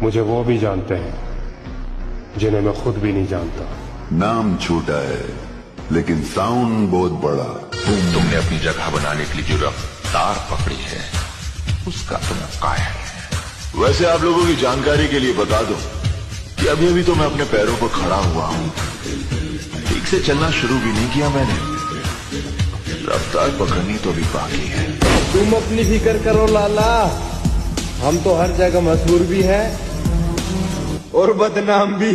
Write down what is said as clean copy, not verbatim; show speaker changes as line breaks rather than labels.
मुझे वो भी जानते हैं जिन्हें मैं खुद भी नहीं जानता।
नाम छोटा है लेकिन साउंड बहुत बड़ा।
तुमने अपनी जगह बनाने के लिए जो रफ्तार पकड़ी है उसका तुम कायल है।
वैसे आप लोगों की जानकारी के लिए बता दूं कि अभी अभी तो मैं अपने पैरों पर खड़ा हुआ हूं। ठीक से चलना शुरू भी नहीं किया मैंने, रफ्तार पकड़नी तो भी बाकी है।
तुम अपनी फिक्र करो लाला, हम तो हर जगह मशहूर भी है और बदनाम भी।